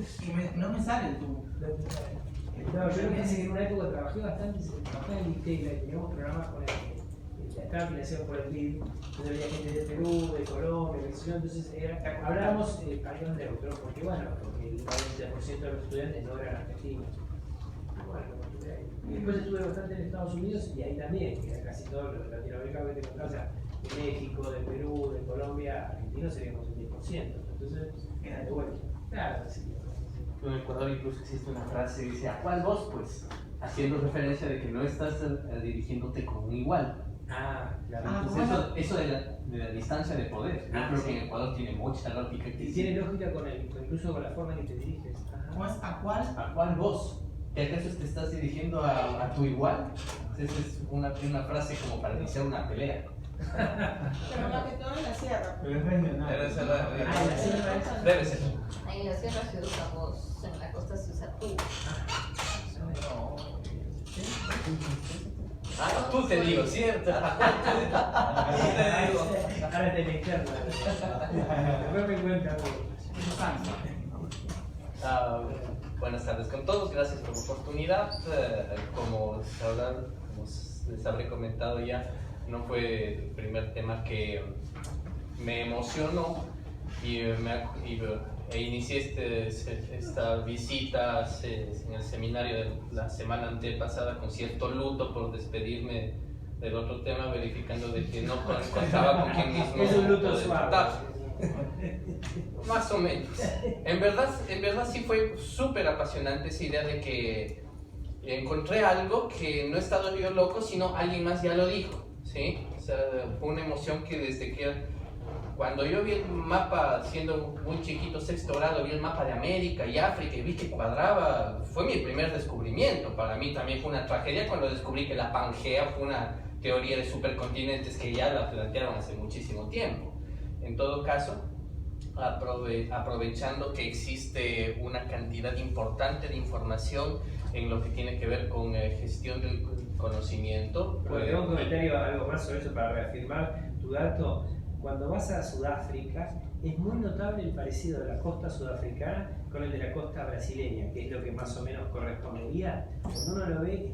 Y no me sale tu. No, yo pensé que en una época trabajé bastante, trabajé en el ITELA y teníamos programas con estaba financiado por el BID, entonces había gente de Perú, de Colombia, entonces hablábamos español neutro, porque bueno, porque el 90% de los estudiantes no eran argentinos. Y después estuve bastante en Estados Unidos y ahí también, que casi todos los latinoamericanos que te encontrás, de México, de Perú, de Colombia, argentinos seríamos el 10%, entonces era de vuelta. Claro, sí. En Ecuador incluso existe una frase que dice, ¿a cuál vos? Pues haciendo referencia de que no estás dirigiéndote con un igual. Ah, claro. Entonces eso de la distancia de poder, yo creo que en Ecuador tiene mucha lógica. Y tiene lógica incluso con la forma en que te diriges. ¿Cómo es? ¿A cuál? ¿A cuál vos? ¿Qué acaso te estás dirigiendo a tu igual? Esa es una frase como para iniciar una pelea. Pero más que todo en la sierra. Pero es regional. Debe ser la Debe ser. Ahí en la sierra se usa vos, en la costa se usa tú. Ah, tú te digo, ¿cierto? Ahora te me interno. Después me cuenta. Buenas tardes con todos, gracias por la oportunidad. Como les habré comentado ya, no fue el primer tema que me emocionó e inicié esta visita en el seminario de la semana antepasada con cierto luto por despedirme del otro tema, verificando de que no contaba con quien mismo. Es un luto suave. Más o menos. En verdad sí fue súper apasionante esa idea de que encontré algo que no he estado yo loco, sino alguien más ya lo dijo, ¿sí? O sea, fue una emoción que desde que cuando yo vi el mapa, siendo muy chiquito, sexto grado, vi el mapa de América y África y vi que cuadraba, fue mi primer descubrimiento. Para mí también fue una tragedia cuando descubrí que la Pangea fue una teoría de supercontinentes que ya la plantearon hace muchísimo tiempo. En todo caso, aprovechando que existe una cantidad importante de información en lo que tiene que ver con gestión del conocimiento. Bueno, tengo un comentario algo más sobre eso para reafirmar tu dato. Cuando vas a Sudáfrica, es muy notable el parecido de la costa sudafricana con el de la costa brasileña, que es lo que más o menos correspondería. Cuando uno lo ve,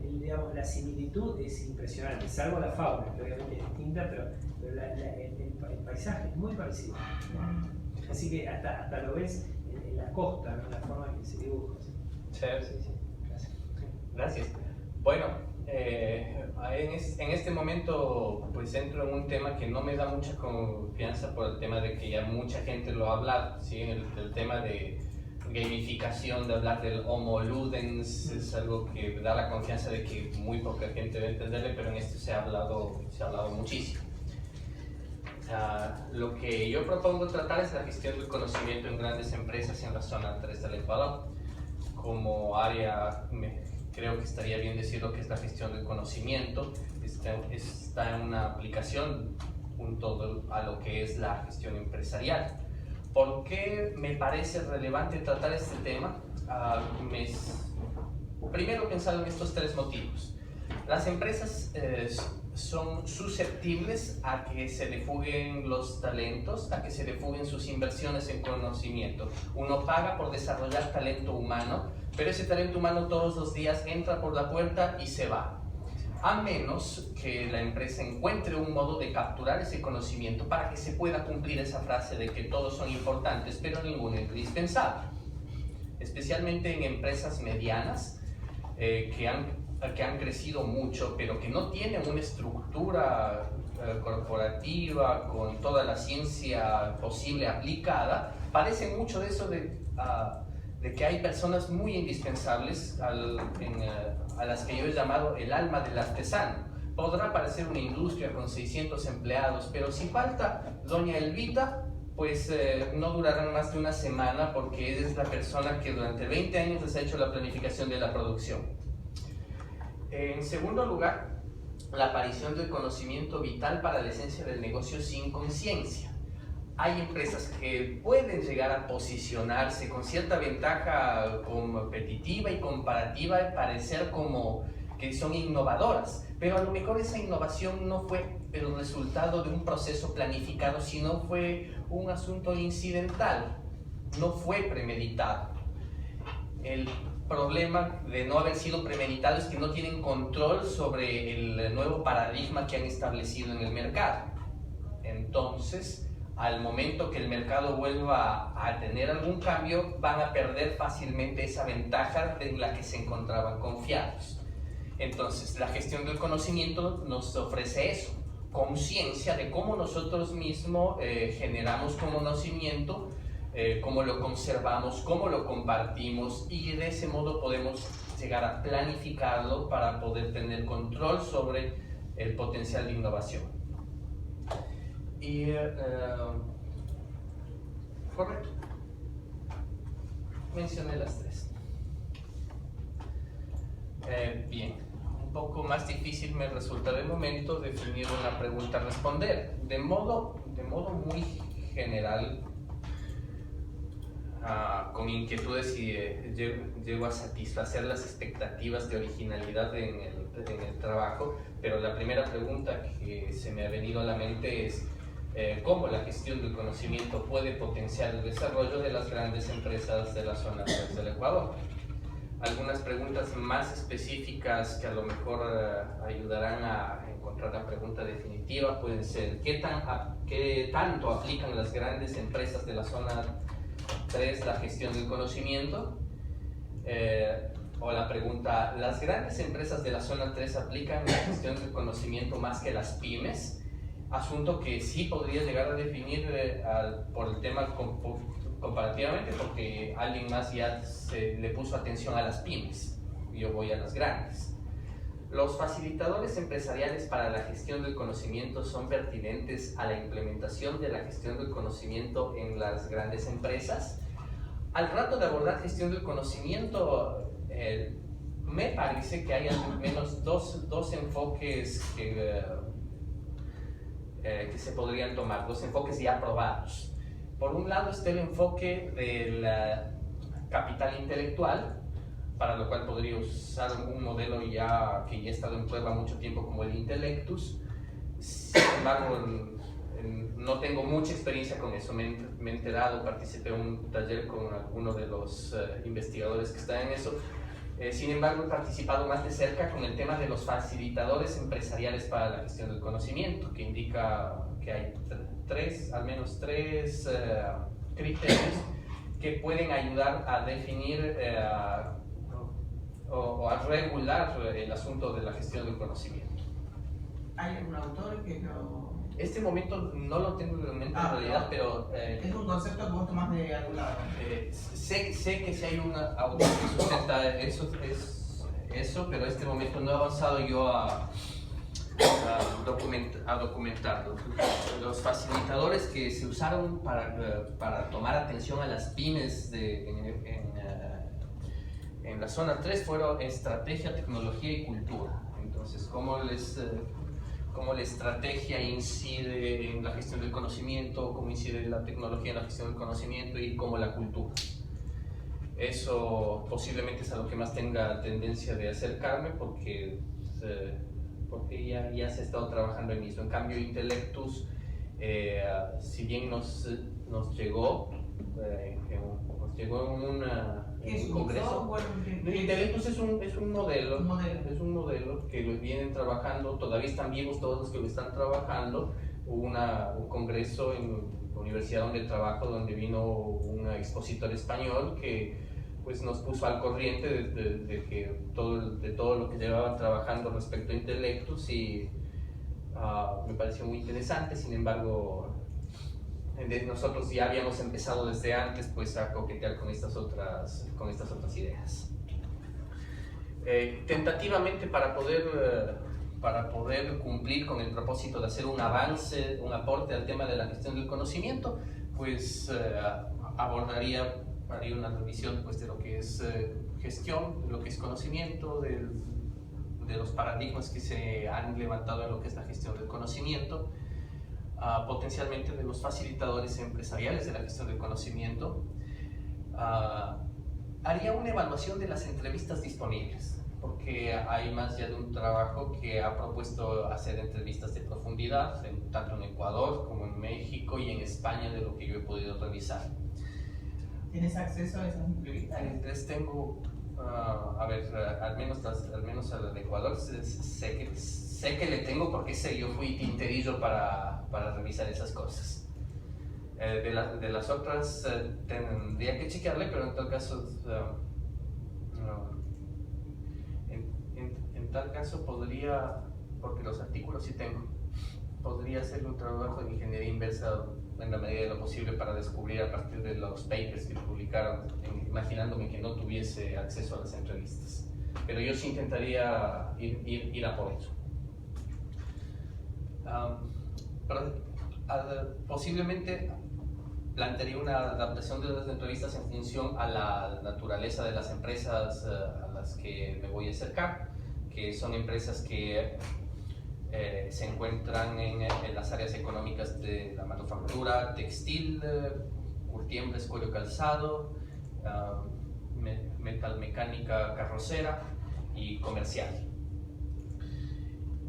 digamos, la similitud es impresionante, salvo la fauna, que obviamente es distinta, pero el paisaje es muy parecido. Así que hasta lo ves en la costa, ¿no? La forma en que se dibuja. Sí. Gracias. Bueno, en este momento pues entro en un tema que no me da mucha confianza por el tema de que ya mucha gente lo ha hablado, ¿sí? El tema de gamificación, de hablar del Homo Ludens, es algo que da la confianza de que muy poca gente va a entenderle, pero en esto se ha hablado muchísimo. Lo que yo propongo tratar es la gestión del conocimiento en grandes empresas en la zona 3 del Ecuador. Como área, creo que estaría bien decir lo que es la gestión del conocimiento. Está en una aplicación junto a lo que es la gestión empresarial. ¿Por qué me parece relevante tratar este tema? Primero pensar en estos tres motivos. Las empresas son susceptibles a que se le fuguen los talentos, a que se le fuguen sus inversiones en conocimiento. Uno paga por desarrollar talento humano, pero ese talento humano todos los días entra por la puerta y se va. A menos que la empresa encuentre un modo de capturar ese conocimiento para que se pueda cumplir esa frase de que todos son importantes, pero ninguno es indispensable. Especialmente en empresas medianas que han crecido mucho, pero que no tienen una estructura corporativa con toda la ciencia posible aplicada, padecen mucho de eso de que hay personas muy indispensables a las que yo he llamado el alma del artesano. Podrá parecer una industria con 600 empleados, pero si falta doña Elvita, pues no durarán más de una semana, porque ella es la persona que durante 20 años les ha hecho la planificación de la producción. En segundo lugar, la aparición del conocimiento vital para la esencia del negocio sin conciencia. Hay empresas que pueden llegar a posicionarse con cierta ventaja competitiva y comparativa y parecer como que son innovadoras, pero a lo mejor esa innovación no fue el resultado de un proceso planificado, sino fue un asunto incidental. no fue premeditado. El problema de no haber sido premeditado es que no tienen control sobre el nuevo paradigma que han establecido en el mercado. Entonces, al momento que el mercado vuelva a tener algún cambio, van a perder fácilmente esa ventaja en la que se encontraban confiados. Entonces, la gestión del conocimiento nos ofrece eso, conciencia de cómo nosotros mismos generamos conocimiento, cómo lo conservamos, cómo lo compartimos, y de ese modo podemos llegar a planificarlo para poder tener control sobre el potencial de innovación. Y, correcto, mencioné las tres. Bien, un poco más difícil me resulta de momento definir una pregunta a responder. De modo muy general, con inquietudes si llego a satisfacer las expectativas de originalidad en el trabajo, pero la primera pregunta que se me ha venido a la mente es cómo la gestión del conocimiento puede potenciar el desarrollo de las grandes empresas de la zona 3 del Ecuador. Algunas preguntas más específicas que a lo mejor ayudarán a encontrar la pregunta definitiva pueden ser ¿qué tanto aplican las grandes empresas de la zona 3 la gestión del conocimiento? O la pregunta, ¿las grandes empresas de la zona 3 aplican la gestión del conocimiento más que las pymes? Asunto que sí podría llegar a definir por el tema comparativamente, porque alguien más ya le puso atención a las pymes, yo voy a las grandes. ¿Los facilitadores empresariales para la gestión del conocimiento son pertinentes a la implementación de la gestión del conocimiento en las grandes empresas? Al rato de abordar gestión del conocimiento, me parece que hay al menos dos enfoques que se podrían tomar, dos enfoques ya probados. Por un lado está el enfoque del capital intelectual, para lo cual podría usar un modelo que ya ha estado en prueba mucho tiempo como el Intellectus. Sin embargo, no tengo mucha experiencia con eso, me he enterado, participé en un taller con alguno de los investigadores que están en eso. Sin embargo, he participado más de cerca con el tema de los facilitadores empresariales para la gestión del conocimiento, que indica que hay al menos tres criterios que pueden ayudar a definir o a regular el asunto de la gestión del conocimiento. ¿Hay algún autor que lo...? Este momento no lo tengo en mente en realidad, no. pero... es un concepto que vos tomás de algún lado. Sé que si hay un autor que sustenta eso, pero en este momento no he avanzado yo a documentarlo. Los facilitadores que se usaron para tomar atención a las pymes en la zona 3 fueron estrategia, tecnología y cultura. Entonces, cómo la estrategia incide en la gestión del conocimiento, cómo incide la tecnología en la gestión del conocimiento y cómo la cultura. Eso posiblemente es a lo que más tenga tendencia de acercarme porque ya se ha estado trabajando en eso. En cambio, Intellectus, si bien nos llegó en un congreso. Intellectus es un modelo. Es un modelo que lo vienen trabajando, todavía están vivos todos los que lo están trabajando. Hubo un congreso en la universidad donde trabajo, donde vino un expositor español que pues nos puso al corriente de todo lo que llevaban trabajando respecto a Intellectus, y me pareció muy interesante. Sin embargo, nosotros ya habíamos empezado desde antes pues a coquetear con estas otras ideas. Tentativamente, para poder cumplir con el propósito de hacer un avance, un aporte al tema de la gestión del conocimiento, pues haría una revisión pues, de lo que es gestión, de lo que es conocimiento, de los paradigmas que se han levantado en lo que es la gestión del conocimiento, potencialmente de los facilitadores empresariales de la gestión del conocimiento. Haría una evaluación de las entrevistas disponibles, porque hay más ya de un trabajo que ha propuesto hacer entrevistas de profundidad, tanto en Ecuador como en México y en España, de lo que yo he podido revisar. ¿Tienes acceso a esas entrevistas? Les tengo, a ver, al menos a la de Ecuador, sé que le tengo porque yo fui tinterillo para revisar esas cosas. De las otras tendría que chequearle, pero en todo caso, en tal caso podría, porque los artículos sí tengo, podría hacer un trabajo de ingeniería inversa en la medida de lo posible para descubrir a partir de los papers que publicaron, imaginándome que no tuviese acceso a las entrevistas. Pero yo sí intentaría ir a por eso. Posiblemente plantearía una adaptación de las entrevistas en función a la naturaleza de las empresas a las que me voy a acercar, que son empresas que se encuentran en las áreas económicas de la manufactura, textil, curtiembres, cuero calzado, metalmecánica carrocera y comercial.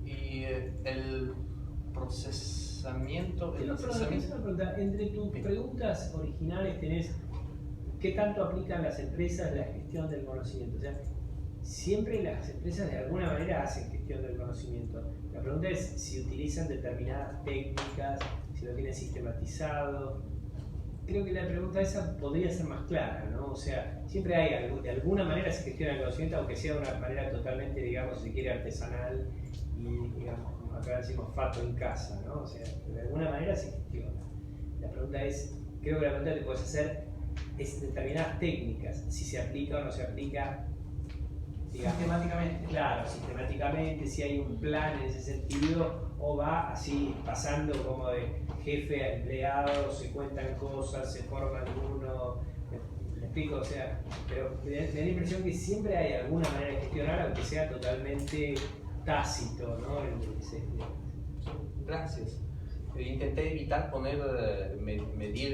Y el procesamiento... Una pregunta, entre tus preguntas originales tenés ¿qué tanto aplican las empresas la gestión del conocimiento? O sea, siempre las empresas de alguna manera hacen gestión del conocimiento. La pregunta es si utilizan determinadas técnicas, si lo tienen sistematizado. Creo que la pregunta esa podría ser más clara, ¿no? O sea, siempre hay, de alguna manera se gestiona el conocimiento, aunque sea de una manera totalmente, digamos, si se quiere, artesanal y, digamos, como acá decimos, fato en casa, ¿no? O sea, de alguna manera se gestiona. La pregunta es, creo que la pregunta que puedes hacer es determinadas técnicas, si se aplica o no se aplica, digamos, Sistemáticamente. Claro, sistemáticamente, si hay un plan en ese sentido, o va así pasando como de jefe a empleado, se cuentan cosas, se forman uno, me explico, o sea, pero me da la impresión que siempre hay alguna manera de gestionar, aunque sea totalmente tácito, ¿no? Gracias. Intenté evitar medir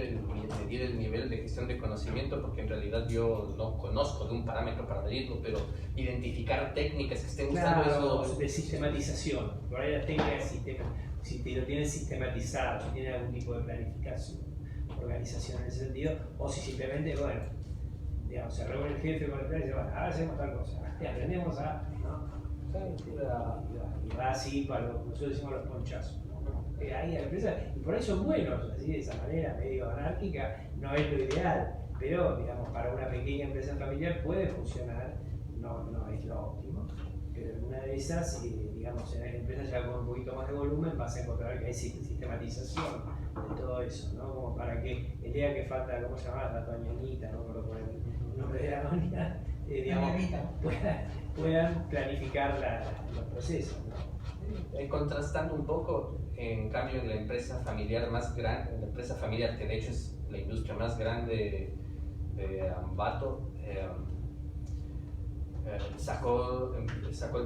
el nivel de gestión de conocimiento, porque en realidad yo no conozco de un parámetro para medirlo, pero identificar técnicas que estén usando Claro, eso. de sistematización. Por ahí las técnicas de sistema, si te lo tienen sistematizado, si tienen algún tipo de planificación, organización en ese sentido, o si simplemente, bueno, digamos, se reúne el jefe con el plan y dice, bueno, ahora hacemos tal cosa, y aprendemos a, ¿no? Y va así para lo que nosotros decimos los ponchazos, ¿no? Ahí la empresa, y por ahí son buenos, así de esa manera medio anárquica, no es lo ideal, pero digamos, para una pequeña empresa familiar puede funcionar, no es lo óptimo, pero en una de esas, digamos, en la empresa ya con un poquito más de volumen vas a encontrar que hay sistematización de todo eso, ¿no? Como para que el día que falta, ¿cómo se llama? La Toñanita, ¿no? Por el nombre de la doña, digamos, puedan planificar los procesos, ¿no? Contrastando un poco, en cambio, en la empresa familiar más grande, la empresa familiar que de hecho es la industria más grande de Ambato,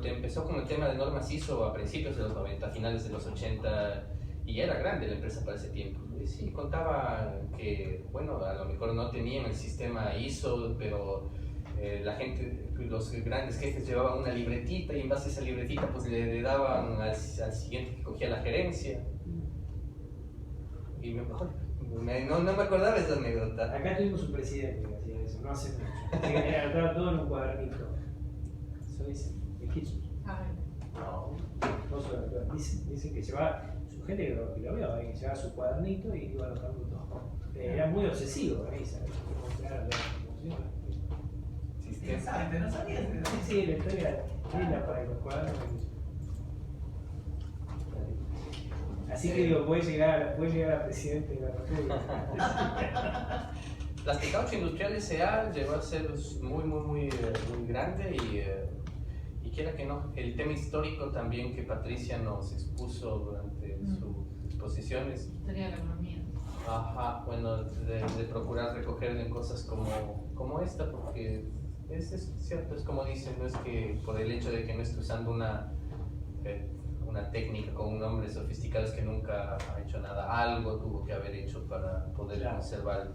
empezó con el tema de normas ISO a principios de los 90, a finales de los 80, y ya era grande la empresa para ese tiempo. Y sí, contaba que, bueno, a lo mejor no tenían el sistema ISO, pero la gente, los grandes jefes llevaban una libretita y en base a esa libretita pues le daban al siguiente que cogía la gerencia. Y no me acordaba de esa anécdota. Acá tuvimos un presidente que hacía eso, no hace mucho. Que anotaba todo en un cuadernito. Eso dice, el Kitsu. No. Dice que llevaba, su gente que lo veo, que llevaba su cuadernito y iba anotando todo. Era muy obsesivo, ¿sabes? Interesante, no sabías. Sí, la historia linda para los cuadros. Así que digo, puede llegar a presidente de la República. Plasticaucho Industrial S.A. llegó a ser muy grande y quiera que no, el tema histórico también que Patricia nos expuso durante sus exposiciones. Historia de la economía. Ajá, bueno, de procurar recoger en cosas como esta, porque es cierto, es como dicen, no es que por el hecho de que no esté usando una técnica con un nombre sofisticado es que nunca ha hecho nada, algo tuvo que haber hecho para poder conservar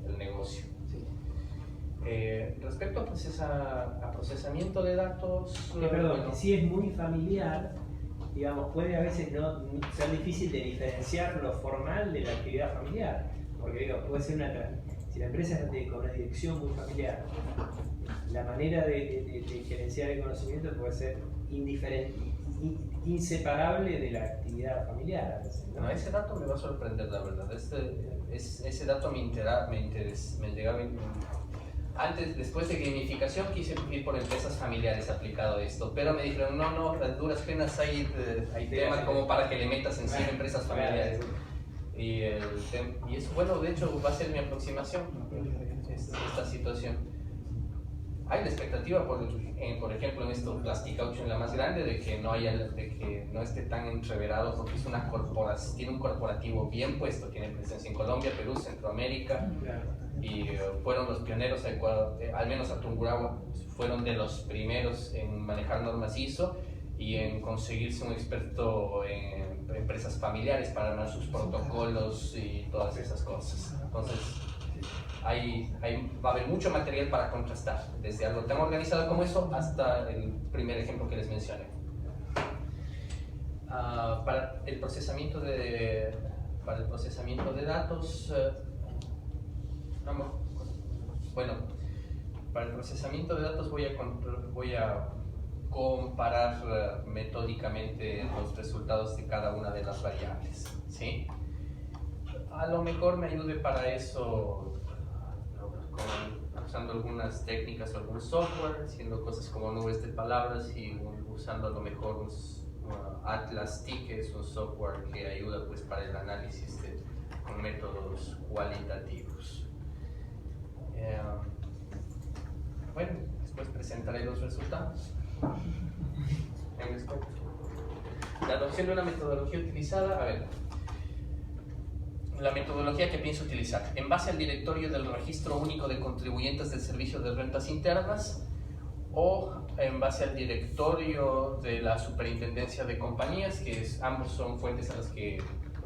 el negocio. Sí. Respecto a procesamiento de datos... Perdón, que sí es muy familiar, digamos, puede a veces no ser difícil de diferenciar lo formal de la actividad familiar, porque digo, puede ser Si la empresa es con una dirección muy familiar, la manera de gerenciar el conocimiento puede ser inseparable de la actividad familiar. A veces, ¿no? No, ese dato me va a sorprender, la verdad. Ese dato me llegaba. Antes, después de gamificación, quise ir por empresas familiares aplicado a esto, pero me dijeron, no, a duras penas hay temas como para que le metas encima empresas familiares. Y eso, bueno, de hecho, va a ser mi aproximación esta situación. Hay la expectativa, por ejemplo, en esto Plasticaution, la más grande, de que no esté tan entreverado, porque es una corporación, tiene un corporativo bien puesto, tiene presencia en Colombia, Perú, Centroamérica, y fueron los pioneros, al menos a Tungurahua, fueron de los primeros en manejar normas ISO y en conseguirse un experto en empresas familiares para armar sus protocolos y todas esas cosas. Entonces, va a haber mucho material para contrastar, desde algo tan organizado como eso hasta el primer ejemplo que les mencioné. Para el procesamiento de datos, para el procesamiento de datos voy a comparar metódicamente los resultados de cada una de las variables, ¿sí? A lo mejor me ayude para eso usando algunas técnicas o algún software, haciendo cosas como nubes de palabras y usando a lo mejor Atlas T, que es un software que ayuda pues para el análisis con métodos cualitativos. Bueno, después presentaré los resultados. La adopción de una metodología utilizada, la metodología que pienso utilizar. En base al directorio del Registro Único de Contribuyentes del Servicio de Rentas Internas o en base al directorio de la Superintendencia de Compañías, que ambos son fuentes a las que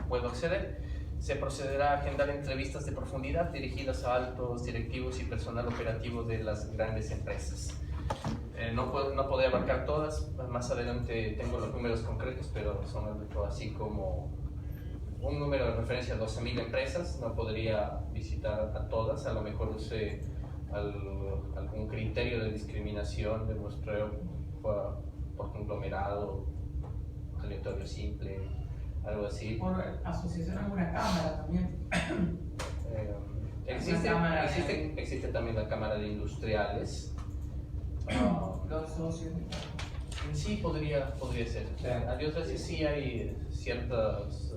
puedo acceder, se procederá a agendar entrevistas de profundidad dirigidas a altos directivos y personal operativo de las grandes empresas. No podré abarcar todas, más adelante tengo los números concretos, pero son así como un número de referencia a 12.000 empresas. No podría visitar a todas, a lo mejor use algún criterio de discriminación de muestreo por conglomerado, aleatorio simple, algo así. Por asociación a alguna cámara también. Existe también la Cámara de Industriales. Los socios. Sí, podría ser. A Dios gracias, sí hay ciertos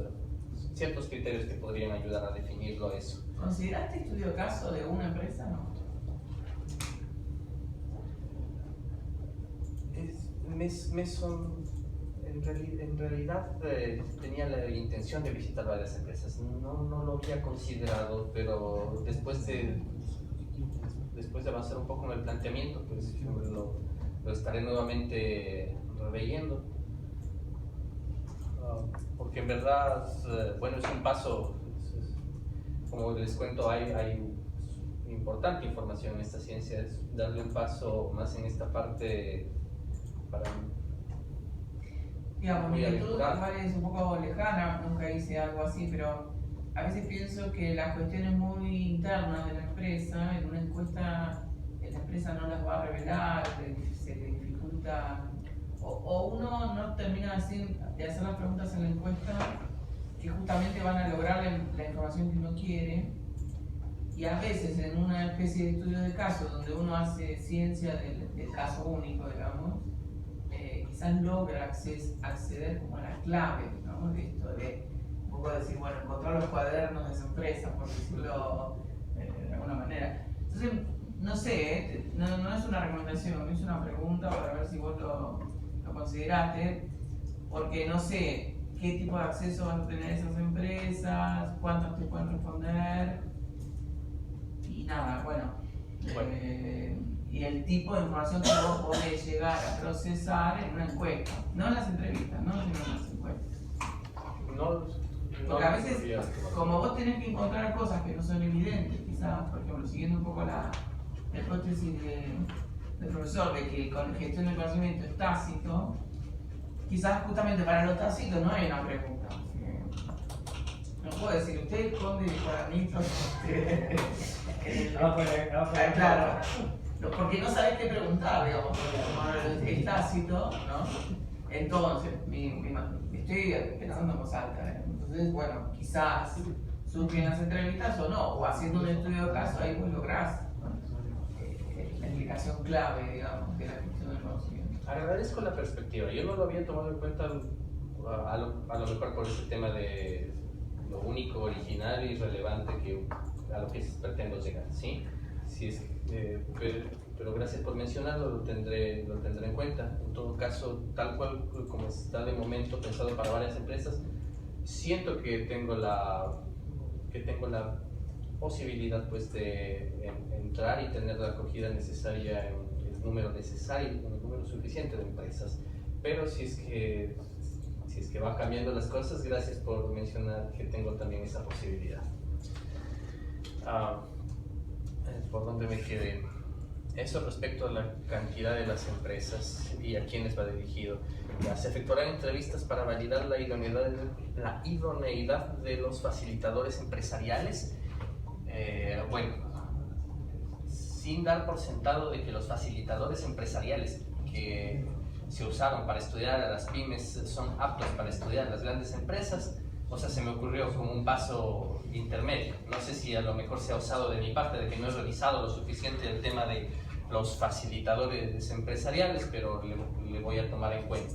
criterios que podrían ayudar a definirlo eso. ¿Consideraste estudio caso de una empresa? No. En realidad tenía la intención de visitar varias empresas. No lo había considerado, pero después de avanzar un poco en el planteamiento, pues lo estaré nuevamente releyendo. Porque en verdad, es un paso, como les cuento, hay importante información en esta ciencia, es darle un paso más en esta parte para... Digamos, mi inquietud igual es un poco lejana, nunca hice algo así, pero a veces pienso que las cuestiones muy internas de la empresa, en una encuesta, la empresa no las va a revelar, se le dificulta, o uno no termina de hacer las preguntas en la encuesta que justamente van a lograr la información que uno quiere, y a veces en una especie de estudio de caso donde uno hace ciencia del caso único, digamos, quizás logra acceder como a la clave, ¿no? De esto de un poco decir, bueno, encontrar los cuadernos de esa empresa, por decirlo de alguna manera. Entonces, no sé, no es una recomendación, es una pregunta para ver si vos lo consideraste, porque no sé qué tipo de acceso van a tener esas empresas, cuántas te pueden responder, y nada, bueno. Y el tipo de información que vos podés llegar a procesar en una encuesta, no en las entrevistas, no en las encuestas. Porque a veces, como vos tenés que encontrar cosas que no son evidentes, quizás, por ejemplo, siguiendo un poco la hipótesis del profesor de que con gestión del conocimiento es tácito, quizás justamente para lo tácito no hay una pregunta. No puedo decir, usted esconde cuadernitos. Vamos a poner Claro. Porque no sabes qué preguntar, digamos, como es tácito, ¿no? Entonces, estoy pensando en voz alta, ¿eh? Entonces, bueno, quizás surgen las entrevistas o no, o haciendo un estudio de caso, ahí pues lográs la explicación clave, digamos, de la gestión del conocimiento. Agradezco la perspectiva. Yo no lo había tomado en cuenta a lo mejor por ese tema de lo único, original y relevante a lo que pretendo llegar, ¿sí? Si es, pero gracias por mencionarlo, lo tendré en cuenta. En todo caso, tal cual como está de momento pensado para varias empresas, siento que tengo la posibilidad pues de entrar y tener la acogida necesaria en el número necesario, en el número suficiente de empresas. Pero si es que van cambiando las cosas, gracias por mencionar que tengo también esa posibilidad. ¿Por dónde me quedé? Eso respecto a la cantidad de las empresas y a quiénes va dirigido. Ya, se efectuarán entrevistas para validar la idoneidad de los facilitadores empresariales. Bueno, sin dar por sentado de que los facilitadores empresariales que se usaron para estudiar a las pymes son aptos para estudiar a las grandes empresas, o sea, se me ocurrió como un paso intermedio. No sé si a lo mejor se ha usado de mi parte de que no he revisado lo suficiente el tema de los facilitadores empresariales, pero le voy a tomar en cuenta.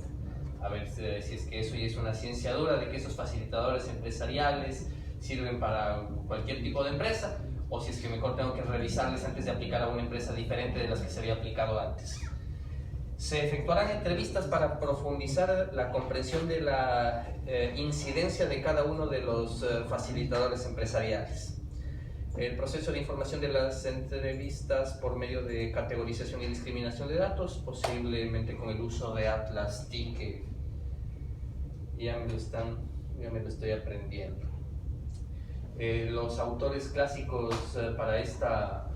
A ver si es que eso ya es una ciencia dura, de que esos facilitadores empresariales sirven para cualquier tipo de empresa, o si es que mejor tengo que revisarles antes de aplicar a una empresa diferente de las que se había aplicado antes. Se efectuarán entrevistas para profundizar la comprensión de la incidencia de cada uno de los facilitadores empresariales. El proceso de información de las entrevistas por medio de categorización y discriminación de datos, posiblemente con el uso de Atlas TIC, que ya me lo estoy aprendiendo. Los autores clásicos para esta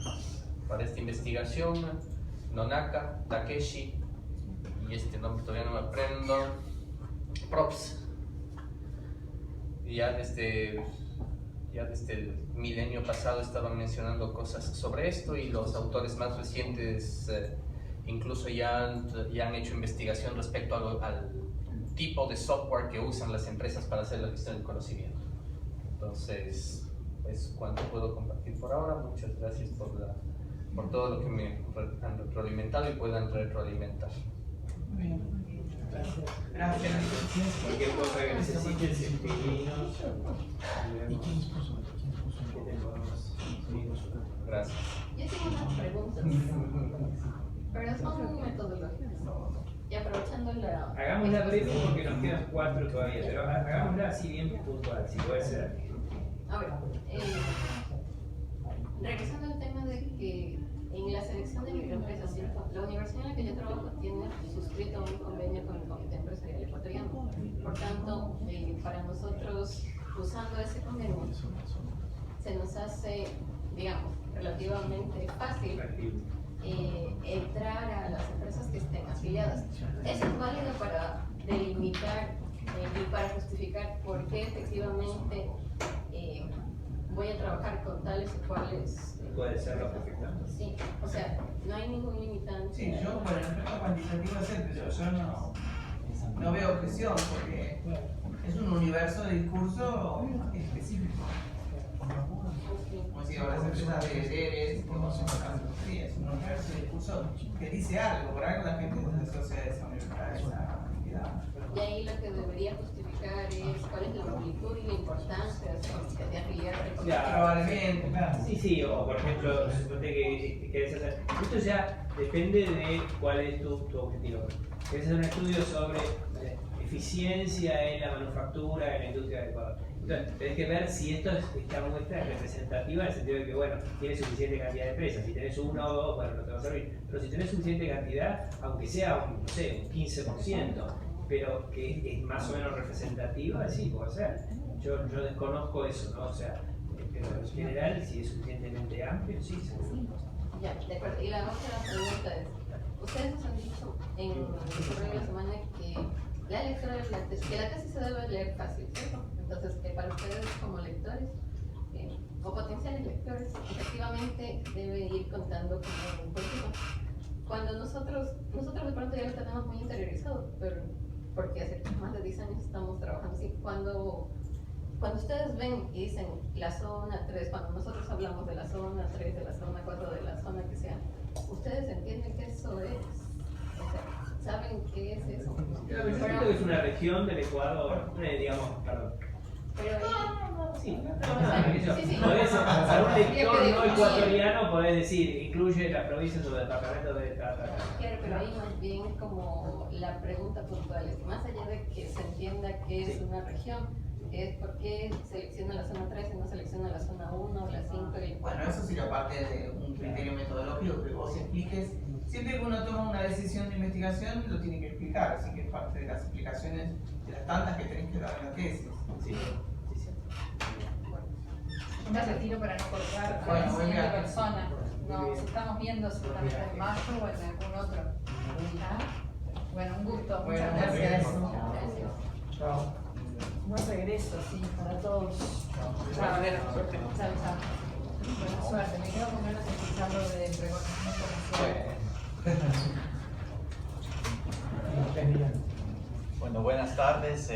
investigación, Nonaka, Takeshi, y este nombre todavía no me aprendo, Props. Ya desde el milenio pasado estaban mencionando cosas sobre esto, y los autores más recientes incluso ya han hecho investigación respecto al tipo de software que usan las empresas para hacer la gestión del conocimiento. Entonces, es cuanto puedo compartir por ahora. Muchas gracias por todo lo que me han retroalimentado y puedan retroalimentar. Muy bien. Gracias. Cualquier cosa que necesiten, se Gracias. Yo tengo unas preguntas, pero son metodológicas. Y aprovechando la... Hagámosla breve porque nos quedan 4 todavía, pero hagámosla así bien puntual, si puede ser. A ver, regresando al tema de que en la selección de microempresas, ¿cierto? La universidad en la que yo trabajo tiene suscrito un convenio con el Comité Empresarial Ecuatoriano. Por tanto, para nosotros, usando ese convenio, se nos hace, digamos, relativamente fácil entrar a las empresas que estén afiliadas. Eso es válido para delimitar y para justificar por qué efectivamente voy a trabajar con tales o cuales. Puede serlo perfectamente. Sí, o sea, no hay ningún limitante. Sí, yo por el aspecto cuantitativo acepto, yo no veo objeción porque es un universo de discurso específico. Como si ahora las empresas de deberes, como son sí, es un universo de discurso que dice algo, por algo la gente se asocia a esa universidad, a esa actividad. Y ahí lo que debería justificar es cuál es la magnitud y la importancia de afiliarse. Probablemente, claro. Sí, o por ejemplo, suponte que querés hacer. Esto ya depende de cuál es tu objetivo. Querés hacer un estudio sobre eficiencia en la manufactura, en la industria del Ecuador. Entonces, tenés que ver si esta muestra es representativa en el sentido de que, bueno, tiene suficiente cantidad de empresas. Si tenés 1 o 2, bueno, no te va a servir. Pero si tenés suficiente cantidad, aunque sea un 15%, pero que es más o menos representativa, sí, puede ser. Yo desconozco eso, ¿no? O sea, pero en general, si es suficientemente amplio, sí, seguro. Ya, de acuerdo. Y la otra pregunta es, ustedes nos han dicho en el correo de la semana que la lectura de la tesis, que la tesis se debe leer fácil, ¿cierto? Entonces, para ustedes como lectores o potenciales lectores, efectivamente debe ir contando con un político. Cuando nosotros de pronto ya lo tenemos muy interiorizado, pero porque hace más de 10 años estamos trabajando así. Cuando ustedes ven y dicen la zona 3, cuando nosotros hablamos de la zona 3, de la zona 4, de la zona que sea, ustedes entienden que eso es. O sea, ¿saben qué es eso? Yo creo que es una región del Ecuador, digamos, perdón. Pero Sí, sí. podés, para un lector no ecuatoriano podés decir, incluye las provincias o departamentos de Claro, pero ahí más bien como la pregunta puntual es, más allá de que se entienda que es una región, es por qué selecciona la zona 3 y no selecciona la zona 1, la 5 y la 4. Bueno, eso sería parte de un criterio metodológico que vos expliques. Siempre que uno toma una decisión de investigación, lo tiene que explicar, así que es parte de las explicaciones de las tantas que tenés que dar en la tesis. Sí. Yo me retiro para no colgar a Bueno, la buen siguiente viaje. persona. Nos estamos viendo seguramente en mayo o en algún otro. ¿Ah? Bueno, un gusto. Bueno, Muchas gracias. Gracias. Chao. Buen regreso, sí, para todos. Chao. Suerte. Chao, chao. Buena suerte. Me quedo con ganas de escuchar lo de pregones. Bueno, buenas tardes.